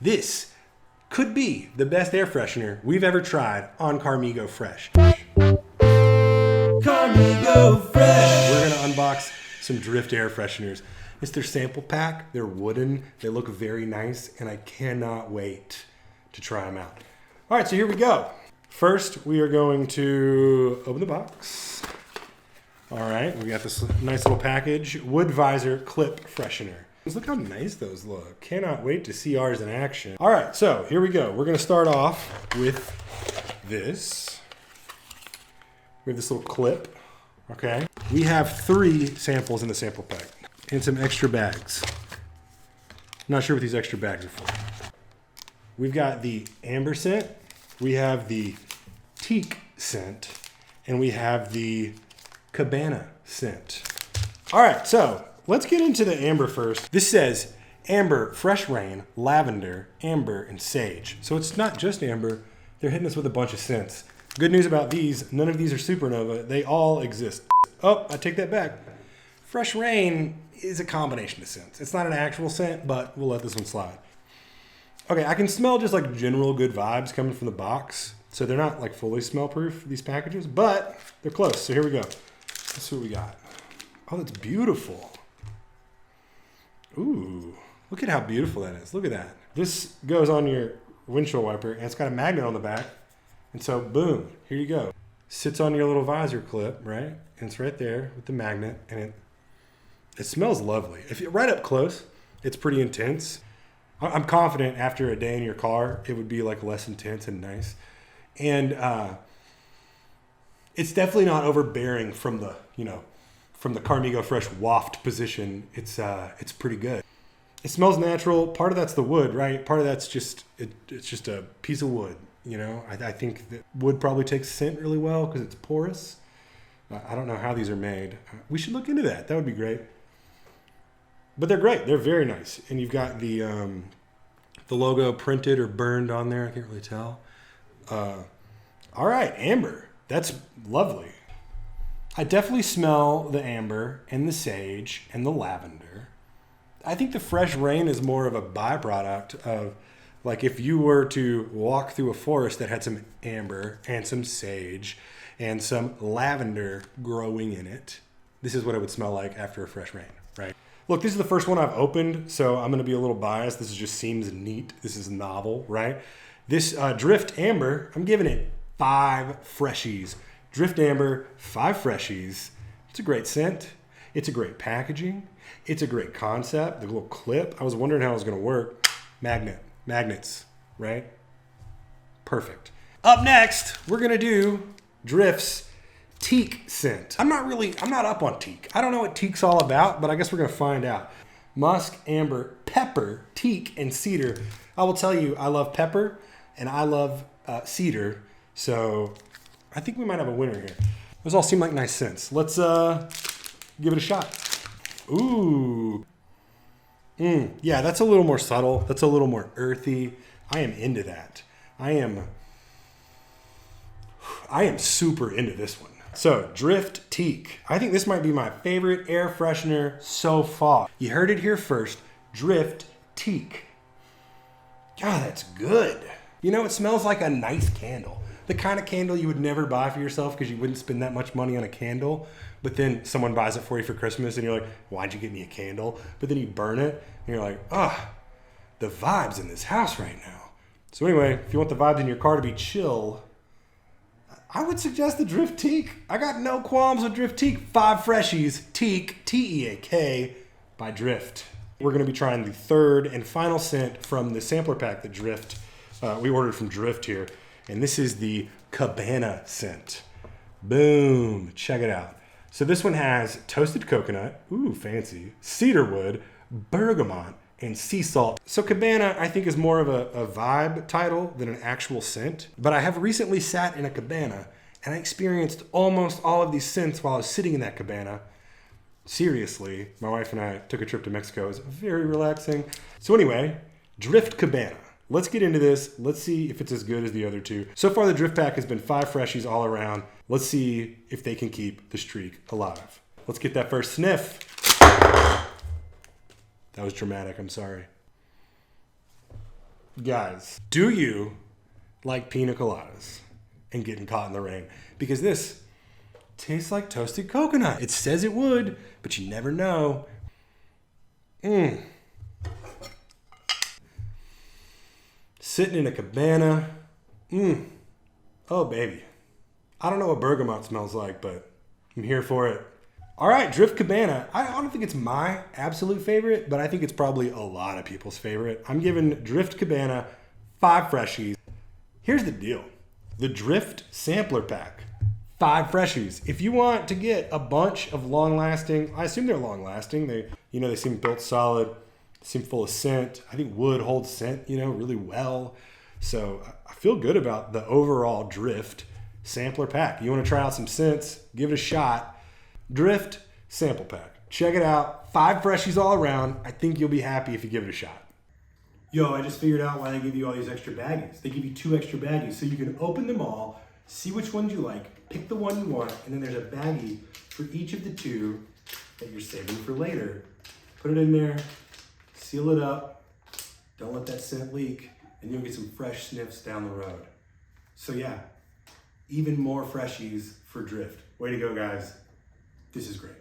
This could be the best air freshener we've ever tried on Carmigo Fresh. Carmigo Fresh. We're gonna unbox some Drift air fresheners. It's their sample pack. They're wooden. They look very nice, and I cannot wait to try them out. All right, so here we go. First, we are going to open the box. All right, we got this nice little package. Wood visor clip freshener. Look how nice those look. Cannot wait to see ours in action. All right, so here we go. We're gonna start off with this. We have this little clip, okay? We have 3 samples in the sample pack and some extra bags. Not sure what these extra bags are for. We've got the amber scent, we have the teak scent, and we have the Cabana scent. All right, so let's get into the amber first. This says amber, fresh rain, lavender, amber, and sage. So it's not just amber, they're hitting us with a bunch of scents. Good news about these, none of these are supernova, they all exist. Oh, I take that back. Fresh rain is a combination of scents. It's not an actual scent, but we'll let this one slide. Okay, I can smell just like general good vibes coming from the box. So they're not like fully smell proof, these packages, but they're close. So here we go. Let's see what we got. Oh, that's beautiful. Ooh, look at how beautiful that is. Look at that. This goes on your windshield wiper, and it's got a magnet on the back. And so, boom, here you go. Sits on your little visor clip, right? And it's right there with the magnet, and it smells lovely. If you're right up close, it's pretty intense. I'm confident after a day in your car, it would be like less intense and nice. And it's definitely not overbearing from the, from the Carmigo Fresh waft position. It's pretty good. It smells natural. Part of that's the wood, right? Part of that's just, it's just a piece of wood. I think that wood probably takes scent really well because it's porous. I don't know how these are made. We should look into that. That would be great. But they're great. They're very nice. And you've got the logo printed or burned on there. I can't really tell. All right, amber. That's lovely. I definitely smell the amber and the sage and the lavender. I think the fresh rain is more of a byproduct of, like, if you were to walk through a forest that had some amber and some sage and some lavender growing in it, this is what it would smell like after a fresh rain, right? Look, this is the first one I've opened, so I'm gonna be a little biased. This just seems neat. This is novel, right? This Drift Amber, I'm giving it 5 freshies. Drift Amber, 5 freshies. It's a great scent. It's a great packaging. It's a great concept. The little clip, I was wondering how it was gonna work. Magnets, right? Perfect. Up next, we're gonna do Drift's Teak scent. I'm not up on teak. I don't know what teak's all about, but I guess we're gonna find out. Musk, amber, pepper, teak, and cedar. I will tell you, I love pepper and I love cedar, so I think we might have a winner here. Those all seem like nice scents. Let's give it a shot. Ooh. Yeah, that's a little more subtle. That's a little more earthy. I am into that. I am super into this one. So, Drift Teak. I think this might be my favorite air freshener so far. You heard it here first. Drift Teak. God, that's good. It smells like a nice candle. The kind of candle you would never buy for yourself because you wouldn't spend that much money on a candle. But then someone buys it for you for Christmas and you're like, why'd you get me a candle? But then you burn it and you're like, the vibes in this house right now. So anyway, if you want the vibes in your car to be chill, I would suggest the Drift Teak. I got no qualms with Drift Teak. 5 freshies, Teak, T-E-A-K, by Drift. We're gonna be trying the 3rd and final scent from the sampler pack that Drift, we ordered from Drift here. And this is the Cabana scent. Boom, check it out. So this one has toasted coconut, ooh, fancy, cedarwood, bergamot, and sea salt. So Cabana, I think, is more of a vibe title than an actual scent. But I have recently sat in a cabana and I experienced almost all of these scents while I was sitting in that cabana. Seriously, my wife and I took a trip to Mexico. It was very relaxing. So anyway, Drift Cabana. Let's get into this. Let's see if it's as good as the other 2. So far, the Drift Pack has been 5 freshies all around. Let's see if they can keep the streak alive. Let's get that first sniff. That was dramatic, I'm sorry. Guys, do you like pina coladas and getting caught in the rain? Because this tastes like toasted coconut. It says it would, but you never know. Sitting in a cabana. Oh, baby. I don't know what bergamot smells like, but I'm here for it. All right, Drift Cabana. I don't think it's my absolute favorite, but I think it's probably a lot of people's favorite. I'm giving Drift Cabana 5 freshies. Here's the deal. The Drift Sampler Pack, 5 freshies. If you want to get a bunch of long-lasting, I assume they're long-lasting. They seem built solid, seem full of scent. I think wood holds scent, really well. So I feel good about the overall Drift Sampler Pack. You want to try out some scents, give it a shot. Drift Sample Pack. Check it out. 5 freshies all around. I think you'll be happy if you give it a shot. Yo, I just figured out why they give you all these extra baggies. They give you 2 extra baggies so you can open them all, see which ones you like, pick the one you want, and then there's a baggie for each of the 2 that you're saving for later. Put it in there, seal it up, don't let that scent leak, and you'll get some fresh sniffs down the road. So yeah, even more freshies for Drift. Way to go, guys. This is great.